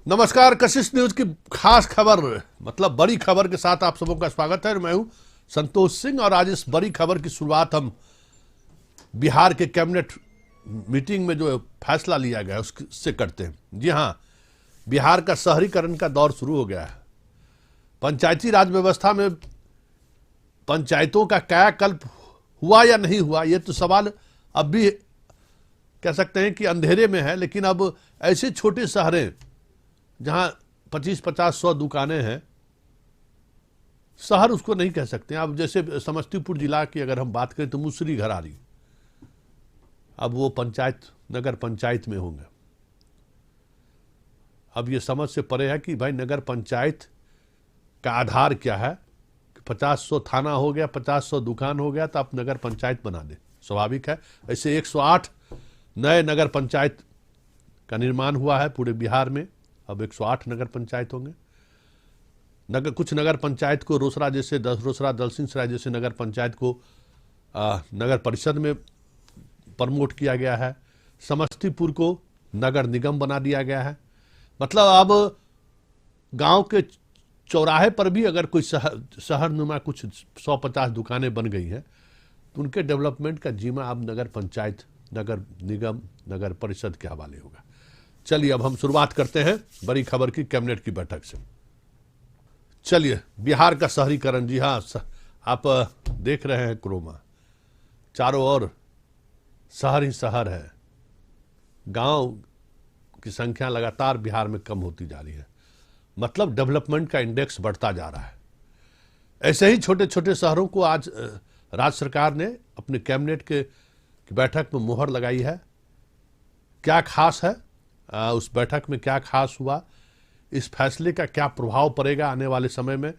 नमस्कार, कशिश न्यूज की खास खबर मतलब बड़ी खबर के साथ आप सबों का स्वागत है। मैं हूं संतोष सिंह और आज इस बड़ी खबर की शुरुआत हम बिहार के कैबिनेट मीटिंग में जो फैसला लिया गया उससे करते हैं। जी हां, बिहार का शहरीकरण का दौर शुरू हो गया है। पंचायती राज व्यवस्था में पंचायतों का कायाकल्प हुआ या नहीं हुआ, यह तो सवाल अब भी कह सकते हैं कि अंधेरे में है। लेकिन अब ऐसे छोटे शहरें जहां 25-50-100 दुकानें हैं, शहर उसको नहीं कह सकते। अब जैसे समस्तीपुर जिला की अगर हम बात करें तो मुसरी घरारी, अब वो पंचायत नगर पंचायत में होंगे। अब ये समझ से परे है कि भाई नगर पंचायत का आधार क्या है। 50-100 थाना हो गया, 50-100 दुकान हो गया तो आप नगर पंचायत बना दे, स्वाभाविक है। ऐसे 108 नए नगर पंचायत का निर्माण हुआ है पूरे बिहार में। अब 108 नगर पंचायत होंगे। कुछ नगर पंचायत को रोसड़ा जैसे दलसिंहसराय जैसे नगर पंचायत को नगर परिषद में प्रमोट किया गया है। समस्तीपुर को नगर निगम बना दिया गया है। मतलब अब गांव के चौराहे पर भी अगर कोई शहर नुमा कुछ 150 दुकानें बन गई हैं तो उनके डेवलपमेंट का जिम्मा अब नगर पंचायत, नगर निगम, नगर परिषद के हवाले होगा। चलिए अब हम शुरुआत करते हैं बड़ी खबर की कैबिनेट की बैठक से। चलिए, बिहार का शहरीकरण। जी हाँ, आप देख रहे हैं क्रोमा, चारों ओर शहर ही शहर है। गांव की संख्या लगातार बिहार में कम होती जा रही है। मतलब डेवलपमेंट का इंडेक्स बढ़ता जा रहा है। ऐसे ही छोटे छोटे शहरों को आज राज्य सरकार ने अपने कैबिनेट की बैठक में मुहर लगाई है। क्या खास है उस बैठक में, क्या खास हुआ, इस फैसले का क्या प्रभाव पड़ेगा आने वाले समय में।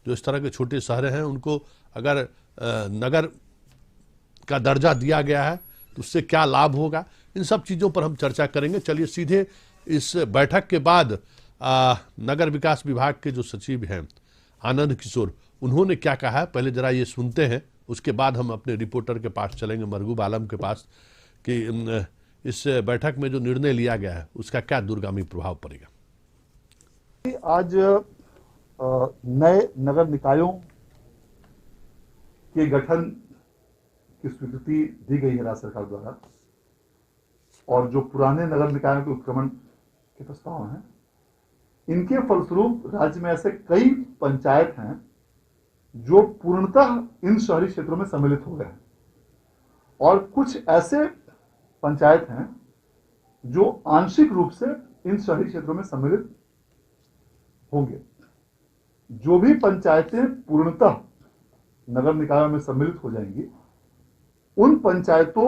जो इस तरह के छोटे शहर हैं उनको अगर नगर का दर्जा दिया गया है तो उससे क्या लाभ होगा, इन सब चीज़ों पर हम चर्चा करेंगे। चलिए सीधे इस बैठक के बाद नगर विकास विभाग के जो सचिव हैं आनंद किशोर, उन्होंने क्या कहा है पहले जरा ये सुनते हैं। उसके बाद हम अपने रिपोर्टर के पास चलेंगे, मरगूब आलम के पास, कि इस बैठक में जो निर्णय लिया गया है उसका क्या दूरगामी प्रभाव पड़ेगा। आज नए नगर निकायों के गठन की स्वीकृति दी गई है राज्य सरकार द्वारा, और जो पुराने नगर निकायों के उत्क्रमण के प्रस्ताव हैं, इनके फलस्वरूप राज्य में ऐसे कई पंचायत हैं जो पूर्णतः इन शहरी क्षेत्रों में सम्मिलित हो गए हैं, और कुछ ऐसे पंचायत हैं जो आंशिक रूप से इन शहरी क्षेत्रों में सम्मिलित होंगे। जो भी पंचायतें पूर्णतः नगर निकायों में सम्मिलित हो जाएंगी, उन पंचायतों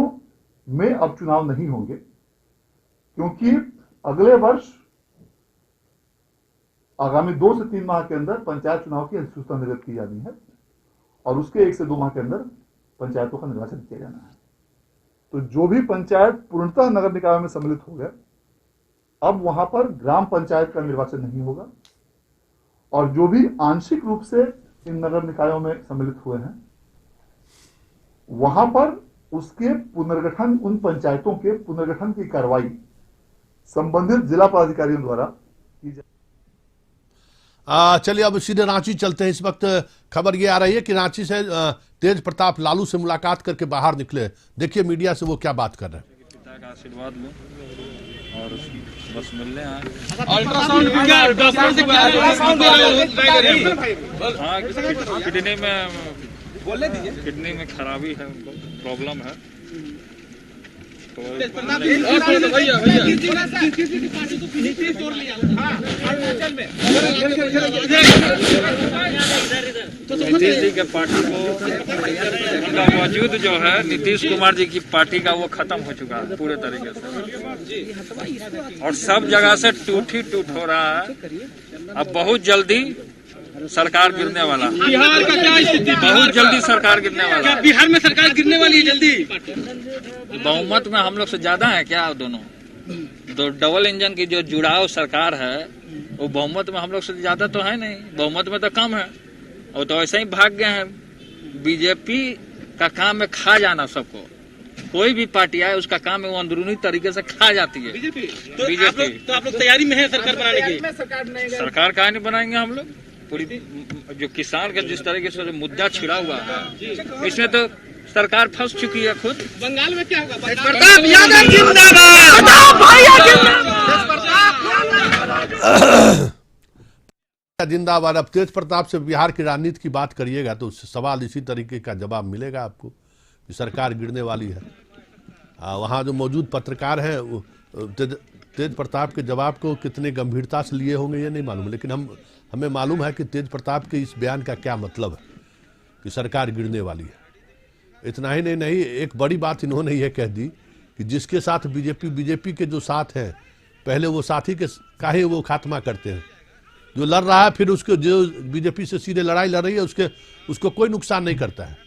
में अब चुनाव नहीं होंगे, क्योंकि अगले वर्ष आगामी 2 से 3 माह के अंदर पंचायत चुनाव की अधिसूचना निर्गत की जानी है, और उसके 1 से 2 माह के अंदर पंचायतों का निर्वाचन किया जाना है। तो जो भी पंचायत पूर्णतः नगर निकाय में सम्मिलित हो गए, अब वहां पर ग्राम पंचायत का निर्वाचन नहीं होगा, और जो भी आंशिक रूप से इन नगर निकायों में सम्मिलित हुए हैं, वहां पर उसके पुनर्गठन, उन पंचायतों के पुनर्गठन की कार्रवाई संबंधित जिला पदाधिकारियों द्वारा की जाए। चलिए अब सीधे रांची चलते हैं। इस वक्त खबर ये आ रही है कि रांची से तेज प्रताप लालू से मुलाकात करके बाहर निकले। देखिए मीडिया से वो क्या बात कर रहे हैं। पिता का आशीर्वाद लो और बस मिलने आए। हाँ, किडनी में खराबी है, उनको प्रॉब्लम है। तो नीतीश जी के पार्टी को उनका मौजूद जो है नीतीश कुमार जी की पार्टी का वो खत्म हो चुका है पूरे तरीके से, और सब जगह से टूट ही टूट हो रहा है। अब बहुत जल्दी सरकार गिरने वाला, बिहार का क्या स्थिति, बहुत जल्दी सरकार गिरने वाला है। बिहार में सरकार गिरने वाली है जल्दी। बहुमत में हम लोग से ज्यादा है क्या दोनों? दो डबल इंजन की जो जुड़ाव सरकार है वो बहुमत में हम लोग से ज्यादा तो है नहीं, बहुमत में तो कम है। और तो ऐसे ही भाग गए हैं। बीजेपी का काम है खा जाना सबको, कोई भी पार्टी आए उसका काम है वो अंदरूनी तरीके से खा जाती है। बीजेपी बीजेपी तो आप लोग तैयारी में है सरकार बनाने की? सरकार काहे नहीं बनाएंगे हम लोग? पूरी जो किसान का जिस तरीके से जो मुद्दा छिड़ा हुआ है इसमें तो सरकार फंस चुकी है खुद। बंगाल में क्या होगा? प्रताप यादव जिंदाबाद। अब तेज प्रताप से बिहार की राजनीति की बात करिएगा तो सवाल इसी तरीके का जवाब मिलेगा आपको कि सरकार गिरने वाली है। वहाँ जो मौजूद पत्रकार हैं तेज प्रताप के जवाब को कितने गंभीरता से लिए होंगे ये नहीं मालूम, लेकिन हमें मालूम है कि तेज प्रताप के इस बयान का क्या मतलब है कि सरकार गिरने वाली है। इतना ही नहीं, एक बड़ी बात इन्होंने ये कह दी कि जिसके साथ बीजेपी के जो साथ हैं पहले वो साथी के काहे वो खात्मा करते हैं। जो लड़ रहा है फिर उसको जो बीजेपी से सीधे लड़ाई लड़ रही है उसको कोई नुकसान नहीं करता है।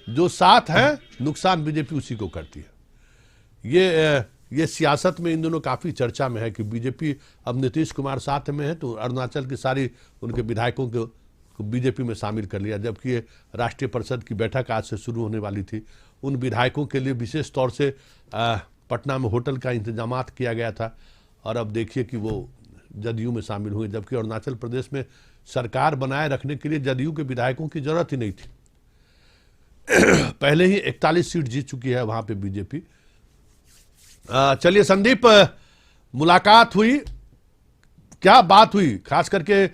जो साथ है नुकसान बीजेपी उसी को करती है। ये सियासत में इन दोनों काफ़ी चर्चा में है कि बीजेपी अब नीतीश कुमार साथ में है तो अरुणाचल की सारी उनके विधायकों को बीजेपी में शामिल कर लिया, जबकि ये राष्ट्रीय परिषद की बैठक आज से शुरू होने वाली थी। उन विधायकों के लिए विशेष तौर से पटना में होटल का इंतजाम किया गया था और अब देखिए कि वो जदयू में शामिल हुए, जबकि अरुणाचल प्रदेश में सरकार बनाए रखने के लिए जदयू के विधायकों की जरूरत ही नहीं थी। पहले ही 41 सीट जीत चुकी है वहां पे बीजेपी। चलिए संदीप, मुलाकात हुई, क्या बात हुई? खास करके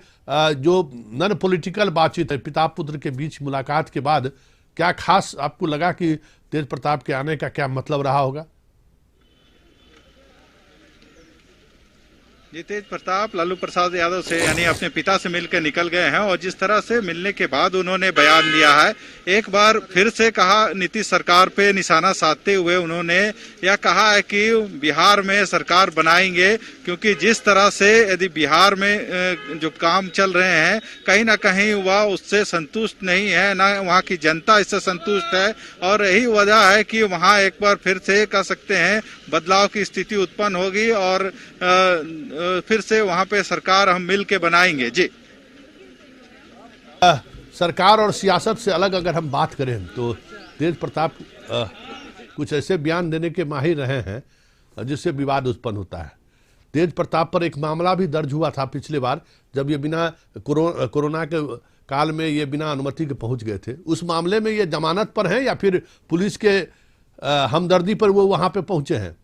जो नॉन पॉलिटिकल बातचीत है पिता पुत्र के बीच मुलाकात के बाद क्या खास आपको लगा कि तेज प्रताप के आने का क्या मतलब रहा होगा? जी, तेज प्रताप लालू प्रसाद यादव से यानी अपने पिता से मिलकर निकल गए हैं और जिस तरह से मिलने के बाद उन्होंने बयान दिया है, एक बार फिर से कहा नीतीश सरकार पे निशाना साधते हुए उन्होंने यह कहा है कि बिहार में सरकार बनाएंगे, क्योंकि जिस तरह से यदि बिहार में जो काम चल रहे हैं कहीं ना कहीं वह उससे संतुष्ट नहीं है, ना वहाँ की जनता इससे संतुष्ट है और यही वजह है कि वहाँ एक बार फिर से कह सकते हैं बदलाव की स्थिति उत्पन्न होगी और फिर से वहां पे सरकार हम मिल के बनाएंगे। जी, सरकार और सियासत से अलग अगर हम बात करें तो तेज प्रताप कुछ ऐसे बयान देने के माहिर रहे हैं जिससे विवाद उत्पन्न होता है। तेज प्रताप पर एक मामला भी दर्ज हुआ था पिछले बार जब ये बिना कोरोना के काल में ये बिना अनुमति के पहुंच गए थे। उस मामले में ये जमानत पर हैं या फिर पुलिस के हमदर्दी पर वो वहां पे पहुंचे हैं?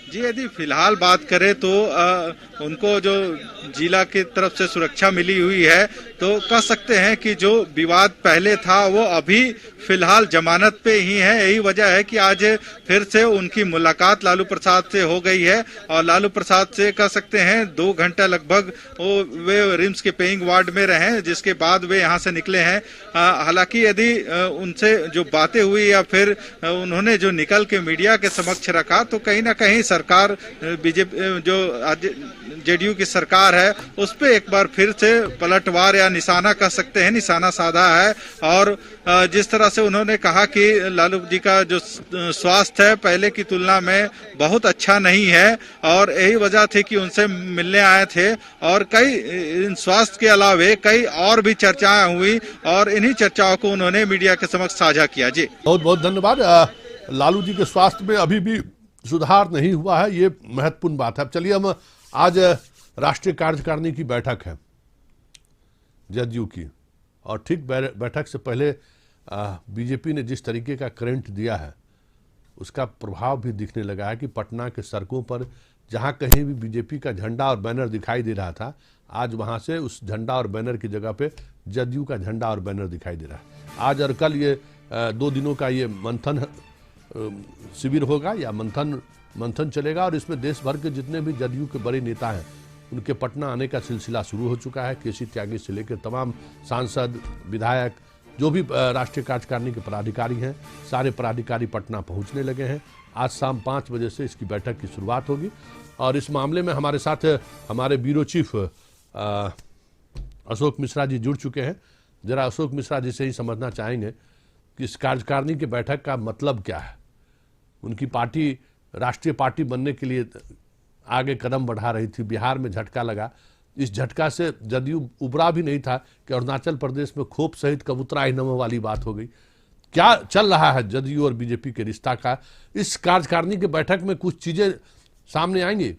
जी, यदि फिलहाल बात करें तो उनको जो जिला की तरफ से सुरक्षा मिली हुई है तो कह सकते हैं कि जो विवाद पहले था वो अभी फिलहाल जमानत पे ही है। यही वजह है कि आज फिर से उनकी मुलाकात लालू प्रसाद से हो गई है और लालू प्रसाद से कह सकते हैं 2 घंटा लगभग वे रिम्स के पेइंग वार्ड में रहे, जिसके बाद वे यहाँ से निकले हैं। हालांकि यदि उनसे जो बातें हुई या फिर उन्होंने जो निकल के मीडिया के समक्ष रखा तो कहीं ना कहीं सरकार बीजेपी जो जेडीयू की सरकार है उस पर एक बार फिर से पलटवार या निशाना कह सकते हैं निशाना साधा है। और जिस तरह से उन्होंने कहा कि लालू जी का जो स्वास्थ्य है पहले की तुलना में बहुत अच्छा नहीं है और यही वजह थी कि उनसे मिलने आए थे और कई इन स्वास्थ्य के अलावे कई और भी चर्चाएं हुई और इन्हीं चर्चाओं को उन्होंने मीडिया के समक्ष साझा किया। जी, बहुत बहुत धन्यवाद। लालू जी के स्वास्थ्य में अभी भी सुधार नहीं हुआ है, ये महत्वपूर्ण बात है। चलिए हम आज राष्ट्रीय कार्यकारिणी की बैठक है जदयू की और ठीक बैठक से पहले बीजेपी ने जिस तरीके का करंट दिया है उसका प्रभाव भी दिखने लगा है कि पटना के सड़कों पर जहां कहीं भी बीजेपी का झंडा और बैनर दिखाई दे रहा था आज वहां से उस झंडा और बैनर की जगह पे जदयू का झंडा और बैनर दिखाई दे रहा है। आज और कल ये 2 दिनों का ये मंथन शिविर होगा या मंथन चलेगा और इसमें देश भर के जितने भी जदयू के बड़े नेता हैं उनके पटना आने का सिलसिला शुरू हो चुका है। केसी त्यागी से लेकर तमाम सांसद विधायक जो भी राष्ट्रीय कार्यकारिणी के पदाधिकारी हैं सारे पदाधिकारी पटना पहुंचने लगे हैं। आज शाम 5 बजे से इसकी बैठक की शुरुआत होगी और इस मामले में हमारे साथ हमारे ब्यूरो चीफ अशोक मिश्रा जी जुड़ चुके हैं। जरा अशोक मिश्रा जी से ही समझना चाहेंगे कि इस कार्यकारिणी की बैठक का मतलब क्या है। उनकी पार्टी राष्ट्रीय पार्टी बनने के लिए आगे कदम बढ़ा रही थी, बिहार में झटका लगा। इस झटका से जदयू उबरा भी नहीं था कि अरुणाचल प्रदेश में खोप सहित कबूतरा इनाम वाली बात हो गई। क्या चल रहा है जदयू और बीजेपी के रिश्ता का? इस कार्यकारिणी की बैठक में कुछ चीजें सामने आएंगी।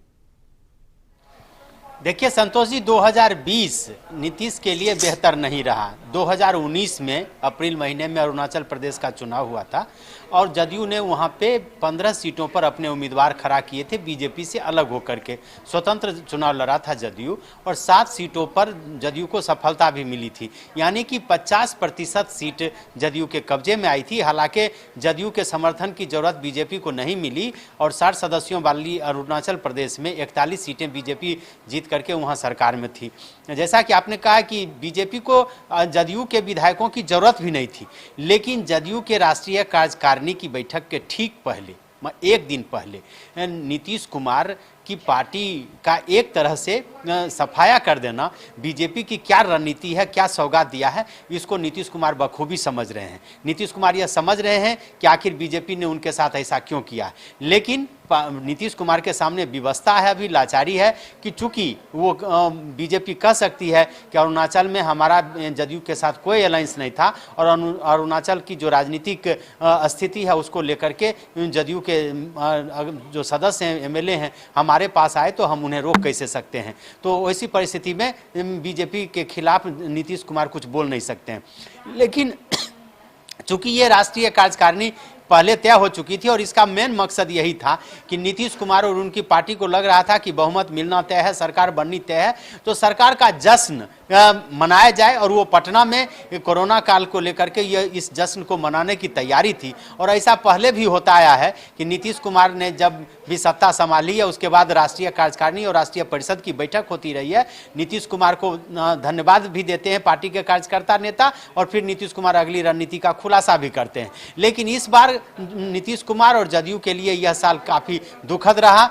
देखिए संतोष जी, 2020 नीतीश के लिए बेहतर नहीं रहा। 2019 में अप्रैल महीने में अरुणाचल प्रदेश का चुनाव हुआ था और जदयू ने वहां पे 15 सीटों पर अपने उम्मीदवार खड़ा किए थे, बीजेपी से अलग होकर के स्वतंत्र चुनाव लड़ा था जदयू, और 7 सीटों पर जदयू को सफलता भी मिली थी, यानी कि 50% सीट जदयू के कब्जे में आई थी। हालांकि जदयू के समर्थन की जरूरत बीजेपी को नहीं मिली और 60 सदस्यों वाली अरुणाचल प्रदेश में 41 सीटें बीजेपी जीत करके वहां सरकार में थी। जैसा कि आपने कहा कि बीजेपी को जदयू के विधायकों की जरूरत भी नहीं थी, लेकिन जदयू के राष्ट्रीय कार्यकारिणी की बैठक के ठीक पहले, एक दिन पहले, नीतीश कुमार की पार्टी का एक तरह से सफाया कर देना, बीजेपी की क्या रणनीति है, क्या सौगात दिया है, इसको नीतीश कुमार बखूबी समझ रहे हैं। नीतीश कुमार यह समझ रहे हैं कि आखिर बीजेपी ने उनके साथ ऐसा क्यों किया है, लेकिन नीतीश कुमार के सामने विवशता है, अभी लाचारी है कि चूंकि वो बीजेपी कह सकती है कि अरुणाचल में हमारा जदयू के साथ कोई अलायंस नहीं था और अरुणाचल की जो राजनीतिक स्थिति है उसको लेकर के जदयू के जो सदस्य हैं, एमएलए हैं, हमारे पास आए तो हम उन्हें रोक कैसे सकते हैं। तो ऐसी परिस्थिति में बीजेपी के खिलाफ नीतीश कुमार कुछ बोल नहीं सकते हैं। लेकिन चूंकि ये राष्ट्रीय कार्यकारिणी पहले तय हो चुकी थी और इसका मेन मकसद यही था कि नीतीश कुमार और उनकी पार्टी को लग रहा था कि बहुमत मिलना तय है, सरकार बननी तय है, तो सरकार का जश्न मनाया जाए। और वो पटना में कोरोना काल को लेकर के ये इस जश्न को मनाने की तैयारी थी। और ऐसा पहले भी होता आया है कि नीतीश कुमार ने जब भी सत्ता संभाली है उसके बाद राष्ट्रीय कार्यकारिणी और राष्ट्रीय परिषद की बैठक होती रही है। नीतीश कुमार को धन्यवाद भी देते हैं पार्टी के कार्यकर्ता नेता और फिर नीतीश कुमार अगली रणनीति का खुलासा भी करते हैं। लेकिन इस बार नीतीश कुमार और जदयू के लिए यह साल काफी दुखद रहा।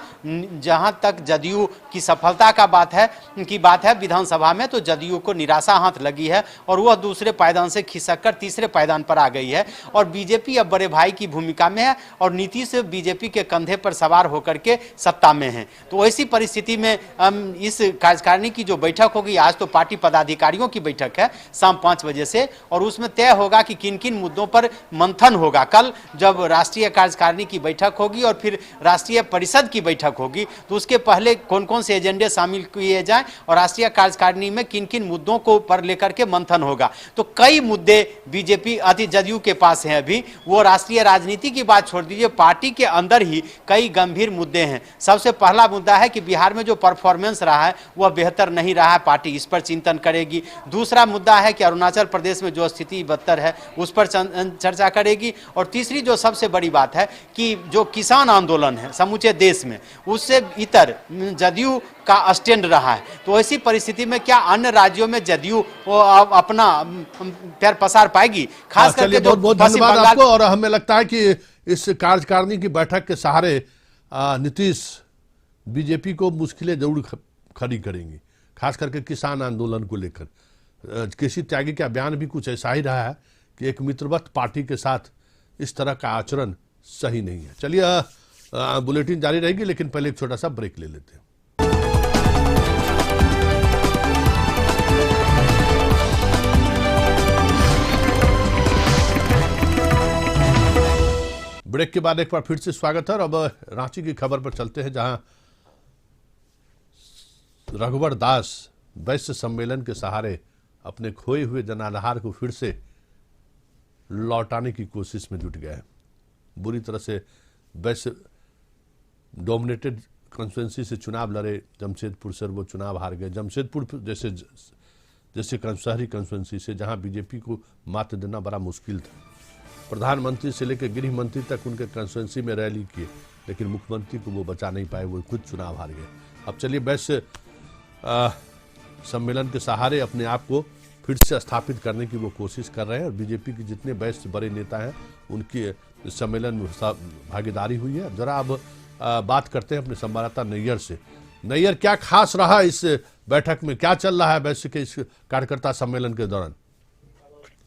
जहां तक जदयू की सफलता का बात है विधानसभा में, तो जदयू को निराशा हाथ लगी है और वह दूसरे पायदान से खिसक कर तीसरे पायदान पर आ गई है और बीजेपी अब बड़े भाई की भूमिका में है और नीतीश बीजेपी के कंधे पर सवार होकर के सत्ता में है। तो ऐसी परिस्थिति में इस कार्यकारिणी की जो बैठक होगी, आज तो पार्टी पदाधिकारियों की बैठक है शाम 5 बजे से, और उसमें तय होगा कि किन किन मुद्दों पर मंथन होगा। कल जब राष्ट्रीय कार्यकारिणी की बैठक होगी और फिर राष्ट्रीय परिषद की बैठक होगी तो उसके पहले कौन कौन से एजेंडे शामिल किए जाएं और राष्ट्रीय कार्यकारिणी में किन किन मुद्दों को पर लेकर के मंथन होगा। तो कई मुद्दे बीजेपी जदयू के पास हैं। अभी वो राष्ट्रीय राजनीति की बात छोड़ दीजिए, पार्टी के अंदर ही कई गंभीर मुद्दे हैं। सबसे पहला मुद्दा है कि बिहार में जो परफॉर्मेंस रहा है वह बेहतर नहीं रहा है, पार्टी इस पर चिंतन करेगी। दूसरा मुद्दा है कि अरुणाचल प्रदेश में जो स्थिति बदतर है उस पर चर्चा करेगी। और तीसरी जो सबसे बड़ी बात है कि जो किसान आंदोलन है समूचे देश में, उससे इतर जदयू का स्टैंड रहा है। तो ऐसी परिस्थिति में क्या अन्य राज्यों में जदयू अपना पैर पसार पाएगी? खास करके बहुत बहुत धन्यवाद आपको। और हमें लगता है कि इस कार्यकारिणी की बैठक के सहारे नीतीश बीजेपी को मुश्किलें जरूर खड़ी करेंगी, खास करके किसान आंदोलन को लेकर। कृषि त्यागी का बयान भी कुछ ऐसा ही रहा है कि एक मित्रवत पार्टी के साथ इस तरह का आचरण सही नहीं है। चलिए बुलेटिन जारी रहेगी, लेकिन पहले एक छोटा सा ब्रेक ले लेते हैं। ब्रेक के बाद एक बार फिर से स्वागत है और अब रांची की खबर पर चलते हैं, जहां रघुवर दास वैश्य सम्मेलन के सहारे अपने खोए हुए जनाधार को फिर से लौटाने की कोशिश में जुट गए हैं। बुरी तरह से वैश्य डोमिनेटेड कॉन्स्टिट्यूंसी से चुनाव लड़े, जमशेदपुर से वो चुनाव हार गए। जमशेदपुर जैसे शहरी कॉन्स्टिट्यूंसी से जहां बीजेपी को मात देना बड़ा मुश्किल था। प्रधानमंत्री से लेकर गृह मंत्री तक उनके कॉन्स्टिट्यूंसी में रैली किए, लेकिन मुख्यमंत्री को वो बचा नहीं पाए, वो खुद चुनाव हार गए। अब चलिए वैश्य सम्मेलन के सहारे अपने आप को फिर से स्थापित करने की वो कोशिश कर रहे हैं और बीजेपी के जितने वैश्य बड़े नेता हैं उनकी इस सम्मेलन में भागीदारी हुई है। जरा अब बात करते हैं अपने संवाददाता नैयर से। नैयर, क्या खास रहा इस बैठक में, क्या चल रहा है वैश्य के इस कार्यकर्ता सम्मेलन के दौरान?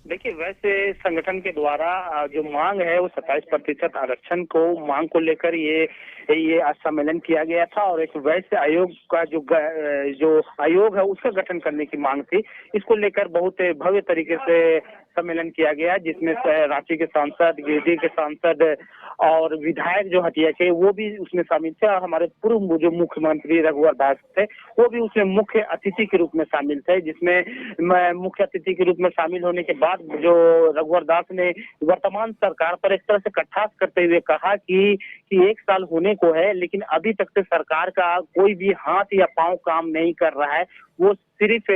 देखिए, वैसे संगठन के द्वारा जो मांग है वो 27% आरक्षण को मांग को लेकर ये ये सम्मेलन किया गया था और एक वैश्य आयोग का जो आयोग है उसका गठन करने की मांग थी। इसको लेकर बहुत भव्य तरीके से सम्मेलन किया गया, जिसमें रांची के सांसद, गिरिडीह के सांसद और विधायक जो हटिया के वो भी उसमें शामिल थे और हमारे पूर्व जो मुख्यमंत्री रघुवर दास थे वो भी उसमें मुख्य अतिथि के रूप में शामिल थे। जिसमें मुख्य अतिथि के रूप में शामिल होने के बाद जो रघुवर दास ने वर्तमान सरकार पर एक तरह से कटाक्ष करते हुए कहा कि 1 साल होने को है लेकिन अभी तक से सरकार का कोई भी हाथ या पांव काम नहीं कर रहा है, वो सिर्फ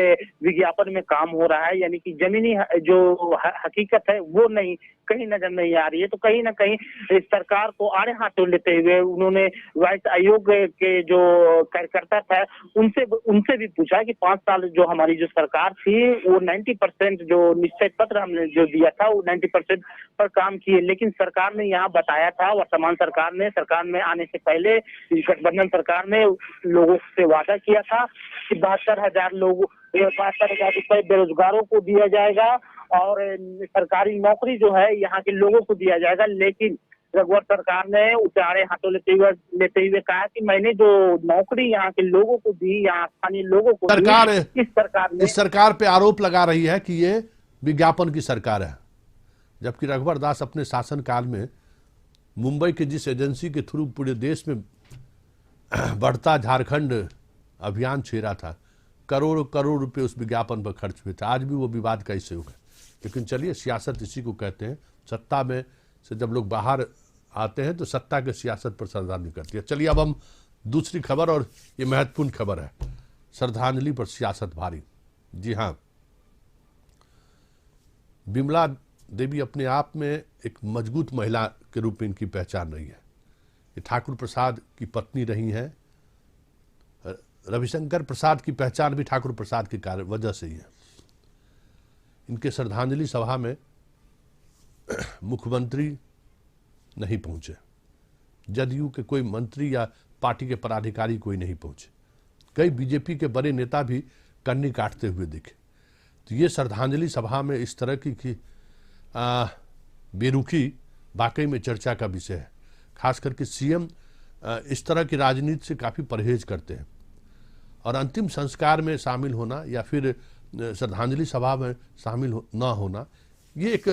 विज्ञापन में काम हो रहा है, यानी कि जमीनी जो हकीकत है वो नहीं कहीं नजर नहीं आ रही है। तो कहीं ना कहीं इस सरकार को आड़े हाथों लेते हुए उन्होंने वैश्य आयोग के जो कार्यकर्ता थे उनसे भी पूछा कि 5 साल जो हमारी जो सरकार थी वो 90% जो निश्चय पत्र हमने जो दिया था वो 90% पर काम किए, लेकिन सरकार ने यहाँ बताया था, वर्तमान सरकार में आने से पहले गठबंधन सरकार ने लोगों से वादा किया था कि 72,000 रुपए बेरोजगारों को दिया जाएगा और सरकारी नौकरी जो है यहाँ के लोगों को दिया जाएगा। लेकिन रघुवर सरकार ने उसे आड़े हाथों लेते हुए कहा कि मैंने जो नौकरी यहाँ के लोगों को दी, यहाँ स्थानीय लोगों को दी, इस सरकार पे आरोप लगा रही है कि ये विज्ञापन की सरकार है, जबकि रघुवर दास अपने शासनकाल में मुंबई के जिस एजेंसी के थ्रू पूरे देश में बढ़ता झारखंड अभियान छेड़ा था, करोड़ करोड़ रुपए उस विज्ञापन पर खर्च हुए थे। आज भी वो विवाद का हिस्सा होगा। लेकिन चलिए, सियासत इसी को कहते हैं। सत्ता में से जब लोग बाहर आते हैं तो सत्ता के सियासत पर श्रद्धांजलि करती है। चलिए अब हम दूसरी खबर, और ये महत्वपूर्ण खबर है, श्रद्धांजलि पर सियासत भारी। जी हाँ, विमला देवी अपने आप में एक मजबूत महिला के रूप में इनकी पहचान रही है। ये ठाकुर प्रसाद की पत्नी रही हैं। रविशंकर प्रसाद की पहचान भी ठाकुर प्रसाद की वजह से ही है। इनके श्रद्धांजलि सभा में मुख्यमंत्री नहीं पहुंचे, जदयू के कोई मंत्री या पार्टी के पदाधिकारी कोई नहीं पहुंचे, कई बीजेपी के बड़े नेता भी कन्नी काटते हुए दिखे। तो ये श्रद्धांजलि सभा में इस तरह की बेरुखी वाकई में चर्चा का विषय है। खास करके सीएम इस तरह की राजनीति से काफ़ी परहेज करते हैं, और अंतिम संस्कार में शामिल होना या फिर श्रद्धांजलि सभा में शामिल ना होना, ये एक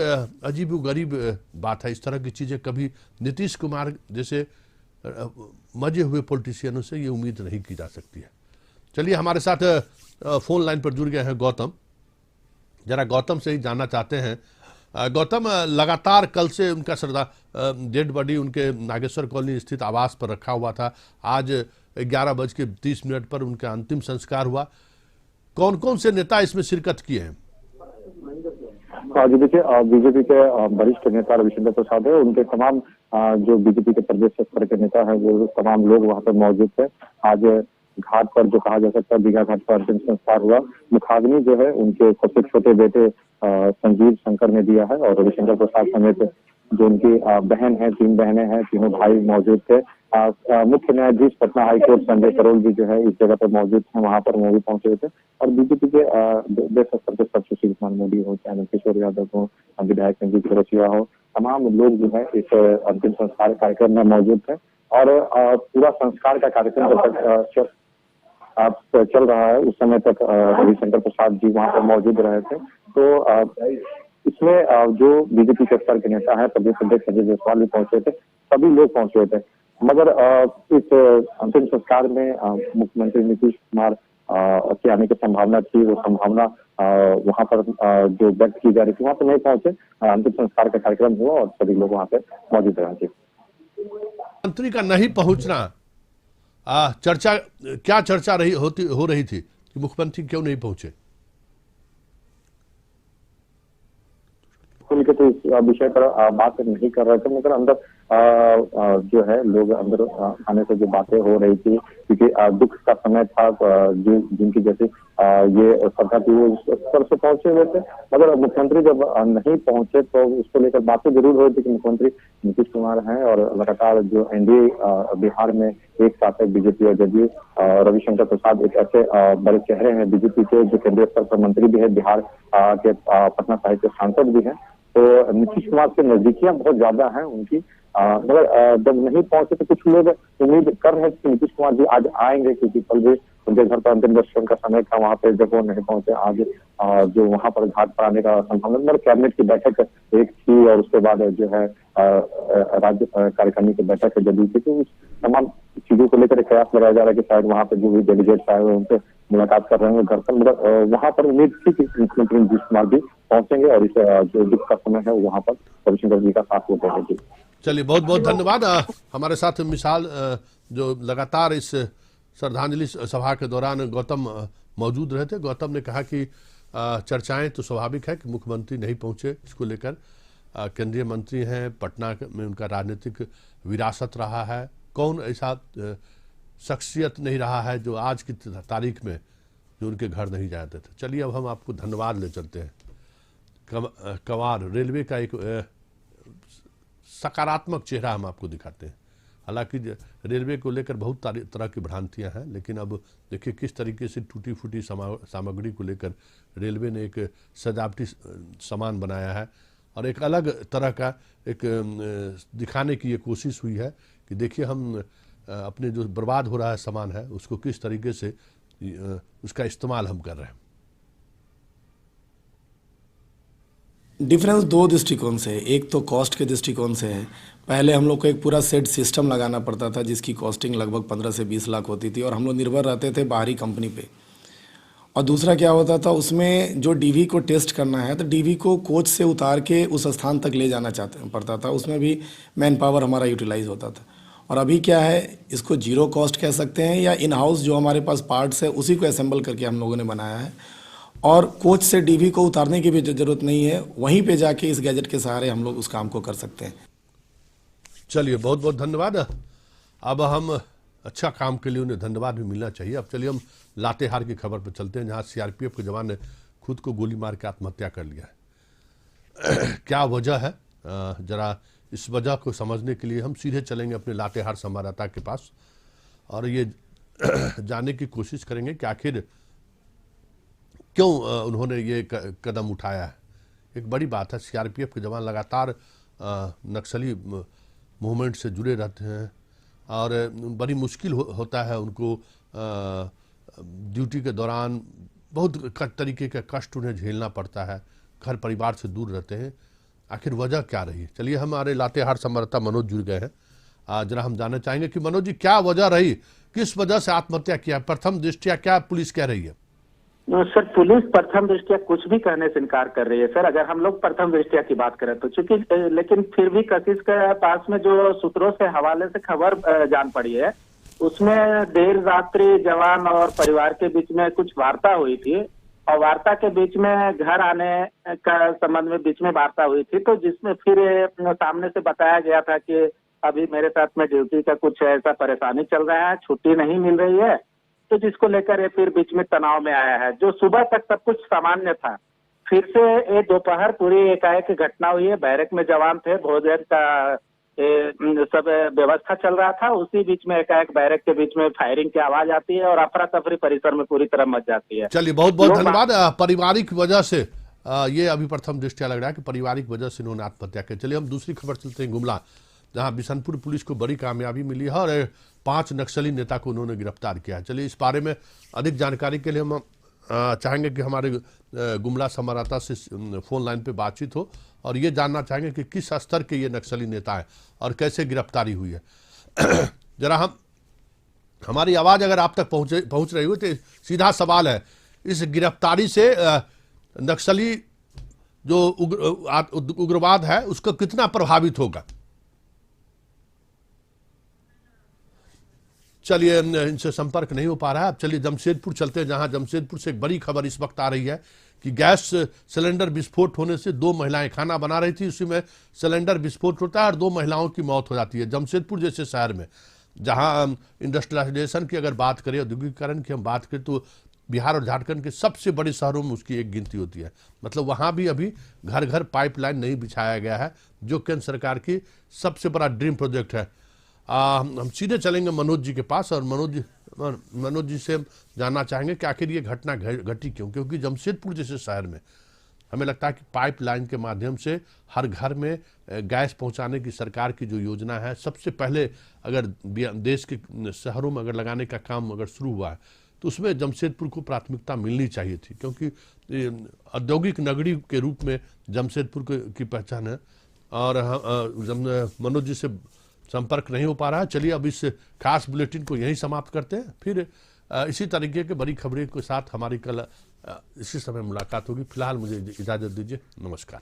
अजीब गरीब बात है। इस तरह की चीज़ें कभी नीतीश कुमार जैसे मजे हुए पॉलिटिशियनों से ये उम्मीद नहीं की जा सकती है। चलिए, हमारे साथ फोन लाइन पर जुड़ गए हैं गौतम। जरा गौतम से ही जानना चाहते हैं। गौतम, लगातार कल से उनका डेड बॉडी उनके नागेश्वर कॉलोनी स्थित आवास पर रखा हुआ था। आज 11:30 पर उनका अंतिम संस्कार हुआ। कौन कौन से नेता इसमें शिरकत किए हैं? जी देखिए, बीजेपी के वरिष्ठ नेता रविशंकर प्रसाद है, उनके तमाम जो बीजेपी के प्रदेश स्तर के नेता है वो तमाम लोग वहां पर मौजूद थे। आज घाट पर जो कहा जा सकता है दीघा घाट पर अंतिम संस्कार हुआ। मुखाग्नि जो है उनके सबसे छोटे बेटे संजीव शंकर ने दिया है, और रविशंकर प्रसाद समेत जो उनकी बहन है, 3 बहनें हैं, तीनों भाई मौजूद थे। मुख्य न्यायाधीश पटना हाईकोर्ट संजय करोल भी जो है इस जगह पर मौजूद थे, वहां पर वो भी पहुंचे थे। और बीजेपी के देश स्तर के सब सुशील कुमार मोदी हो, चाहे किशोर यादव हो, विधायक संजीव चौरसिया हो, तमाम लोग जो है इस अंतिम संस्कार कार्यक्रम में मौजूद थे। और पूरा संस्कार का कार्यक्रम जब तक चल रहा है उस समय तक रविशंकर प्रसाद जी वहां पर मौजूद रहे थे। तो इसमें जो बीजेपी के स्तर के नेता है, प्रदेश अध्यक्ष अजय जायसवाल भी पहुंचे थे, सभी लोग पहुंचे थे। मगर इस अंतिम संस्कार में मुख्यमंत्री नीतीश कुमार के आने की संभावना थी, वो संभावना वहां पर जो व्यक्त की जा रही थी वहां पर नहीं पहुंचे। अंतिम संस्कार का कार्यक्रम हुआ और सभी लोग वहां पर मौजूद रहे थे। मंत्री का नहीं पहुंचना, चर्चा क्या चर्चा हो रही थी कि मुख्यमंत्री क्यों नहीं पहुंचे? खुल के तो इस विषय पर बात नहीं कर रहे थे, मगर अंदर जो है लोग अंदर आने से जो बातें हो रही थी, क्योंकि दुख का समय था, जो जिनकी जैसे ये श्रद्धा थी वो स्तर से पहुंचे हुए थे। मगर मुख्यमंत्री जब नहीं पहुंचे तो उसको लेकर बातें जरूर हो रही थी कि मुख्यमंत्री नीतीश कुमार हैं और लगातार जो एनडीए बिहार में एक साथ है, बीजेपी और जदयू। रविशंकर प्रसाद एक ऐसे बड़े चेहरे हैं बीजेपी के जो केंद्रीय स्तर पर मंत्री भी है, बिहार के पटना साहिब के सांसद भी हैं। तो नीतीश कुमार से नजदीकियां बहुत ज्यादा हैं उनकी, मगर जब नहीं पहुंचे तो कुछ लोग उम्मीद कर रहे थे कि नीतीश कुमार जी आज आएंगे, क्योंकि कल भी उनके घर पर अंतिम दर्शन का समय था, वहां पे जब वो नहीं पहुंचे। आज जो वहां पर घाट पर आने का संभावना, मगर कैबिनेट की बैठक एक थी और उसके बाद जो है राज्य कार्यकारिणी की बैठक जब थी, तो उस तमाम चीजों को लेकर प्रयास लगाया जा रहा है कि शायद वहां पे जो भी डेलीगेट्स आए हुए उनसे मुलाकात कर रहे हैं घर पर, मगर वहां पर उम्मीद थी कि मुख्यमंत्री नीतीश कुमार जी पहुंचेंगे और इस जो दुख का समय है वहां पर रविशंकर जी का साथ होते हैं। चलिए, बहुत बहुत धन्यवाद। हमारे साथ मिसाल जो लगातार इस श्रद्धांजलि सभा के दौरान गौतम मौजूद रहे थे। गौतम ने कहा कि चर्चाएं तो स्वाभाविक है कि मुख्यमंत्री नहीं पहुंचे, इसको लेकर केंद्रीय मंत्री हैं, पटना में उनका राजनीतिक विरासत रहा है, कौन ऐसा शख्सियत नहीं रहा है जो आज की तारीख में जो उनके घर नहीं जाते थे। चलिए, अब हम आपको धन्यवाद ले चलते हैं। कवार रेलवे का एक सकारात्मक चेहरा हम आपको दिखाते हैं। हालांकि रेलवे को लेकर बहुत तरह की भ्रांतियां हैं, लेकिन अब देखिए किस तरीके से टूटी फूटी सामग्री को लेकर रेलवे ने एक सजावटी सामान बनाया है और एक अलग तरह का एक दिखाने की ये कोशिश हुई है कि देखिए हम अपने जो बर्बाद हो रहा है सामान है उसको किस तरीके से उसका इस्तेमाल हम कर रहे हैं। डिफरेंस दो दृष्टिकोण से है। एक तो कॉस्ट के दृष्टिकोण से है। पहले हम लोग को एक पूरा सेट सिस्टम लगाना पड़ता था जिसकी कॉस्टिंग लगभग 15 से 20 लाख होती थी और हम लोग निर्भर रहते थे बाहरी कंपनी पे। और दूसरा क्या होता था, उसमें जो डीवी को टेस्ट करना है तो डीवी को कोच से उतार के उस स्थान तक ले जाना पड़ता था, उसमें भी मैन पावर हमारा यूटिलाइज होता था। और अभी क्या है, इसको जीरो कॉस्ट कह सकते हैं या इन हाउस जो हमारे पास पार्ट्स है उसी को असेंबल करके हम लोगों ने बनाया है और कोच से डीवी को उतारने की भी ज़रूरत नहीं है, वहीं पे जाके इस गैजेट के सहारे हम लोग उस काम को कर सकते हैं। चलिए, बहुत बहुत धन्यवाद। अब हम अच्छा काम के लिए उन्हें धन्यवाद भी मिलना चाहिए। अब चलिए हम लातेहार की खबर पर चलते हैं, जहां सीआरपीएफ के जवान ने खुद को गोली मार के आत्महत्या कर लिया है। क्या वजह है, जरा इस वजह को समझने के लिए हम सीधे चलेंगे अपने लातेहार संवाददाता के पास और ये जानने की कोशिश करेंगे कि आखिर क्यों उन्होंने ये कदम उठाया है। एक बड़ी बात है, सीआरपीएफ के जवान लगातार नक्सली मूवमेंट से जुड़े रहते हैं और बड़ी मुश्किल होता है उनको ड्यूटी के दौरान, बहुत तरीके का कष्ट उन्हें झेलना पड़ता है, घर परिवार से दूर रहते हैं। आखिर वजह क्या रही? चलिए, हमारे लातेहार संवाददाता मनोज जुड़ गए हैं। जरा हम जानना चाहेंगे कि मनोज जी, क्या वजह रही, किस वजह से आत्महत्या किया? प्रथम दृष्टया क्या पुलिस कह रही है? सर, पुलिस प्रथम दृष्टया कुछ भी कहने से इनकार कर रही है। सर, अगर हम लोग प्रथम दृष्टया की बात करें तो चूंकि लेकिन फिर भी कशिश के पास में जो सूत्रों से हवाले से खबर जान पड़ी है, उसमें देर रात्रि जवान और परिवार के बीच में कुछ वार्ता हुई थी और वार्ता के बीच में घर आने का संबंध में बीच में वार्ता हुई थी, तो जिसमें फिर सामने से बताया गया था कि अभी मेरे साथ में ड्यूटी का कुछ ऐसा परेशानी चल रहा है, छुट्टी नहीं मिल रही है, तो जिसको लेकर ये फिर बीच में तनाव में आया है। जो सुबह तक सब कुछ सामान्य था, फिर से ये दोपहर पूरी एकाएक घटना हुई है। बैरक में जवान थे, भोजन का सब व्यवस्था चल रहा था, उसी बीच में एकाएक बैरक के बीच में फायरिंग की आवाज आती है और अफरा तफरी परिसर में पूरी तरह मच जाती है। चलिए, बहुत बहुत धन्यवाद। पारिवारिक वजह से ये अभी प्रथम दृष्टया लग रहा है कि पारिवारिक वजह से इन्होंने आत्महत्या की। चलिए, हम दूसरी खबर चलते हैं गुमला, जहां बिशनपुर पुलिस को बड़ी कामयाबी मिली है और 5 नक्सली नेता को उन्होंने गिरफ्तार किया है। चलिए, इस बारे में अधिक जानकारी के लिए हम चाहेंगे कि हमारे गुमला संवाददाता से फोन लाइन पे बातचीत हो और ये जानना चाहेंगे कि किस स्तर के ये नक्सली नेता हैं और कैसे गिरफ्तारी हुई है। जरा हमारी आवाज़ अगर आप तक पहुंच रही हो तो सीधा सवाल है, इस गिरफ्तारी से नक्सली जो उग्रवाद है उसको कितना प्रभावित होगा? चलिए, इनसे संपर्क नहीं हो पा रहा है। अब चलिए जमशेदपुर चलते हैं, जहां जमशेदपुर से एक बड़ी खबर इस वक्त आ रही है कि गैस सिलेंडर विस्फोट होने से 2 महिलाएं खाना बना रही थी, उसी में सिलेंडर विस्फोट होता है और 2 महिलाओं की मौत हो जाती है। जमशेदपुर जैसे शहर में, जहां इंडस्ट्रियलाइजेशन की अगर बात करें, औद्योगिकीकरण की हम बात करें, तो बिहार और झारखंड के सबसे बड़े शहरों में उसकी एक गिनती होती है। मतलब वहाँ भी अभी घर घर पाइपलाइन नहीं बिछाया गया है, जो केंद्र सरकार की सबसे बड़ा ड्रीम प्रोजेक्ट है। हम सीधे चलेंगे मनोज जी के पास और मनोज जी से जानना चाहेंगे कि आखिर ये घटना घटी क्यों, क्योंकि जमशेदपुर जैसे शहर में हमें लगता है कि पाइपलाइन के माध्यम से हर घर में गैस पहुंचाने की सरकार की जो योजना है, सबसे पहले अगर देश के शहरों में अगर लगाने का काम अगर शुरू हुआ है तो उसमें जमशेदपुर को प्राथमिकता मिलनी चाहिए थी, क्योंकि औद्योगिक नगरी के रूप में जमशेदपुर की पहचान है। और मनोज जी से संपर्क नहीं हो पा रहा है। चलिए अब इस खास बुलेटिन को यहीं समाप्त करते हैं, फिर इसी तरीके के बड़ी खबरें के साथ हमारी कल इसी समय मुलाकात होगी। फिलहाल मुझे इजाज़त दीजिए, नमस्कार।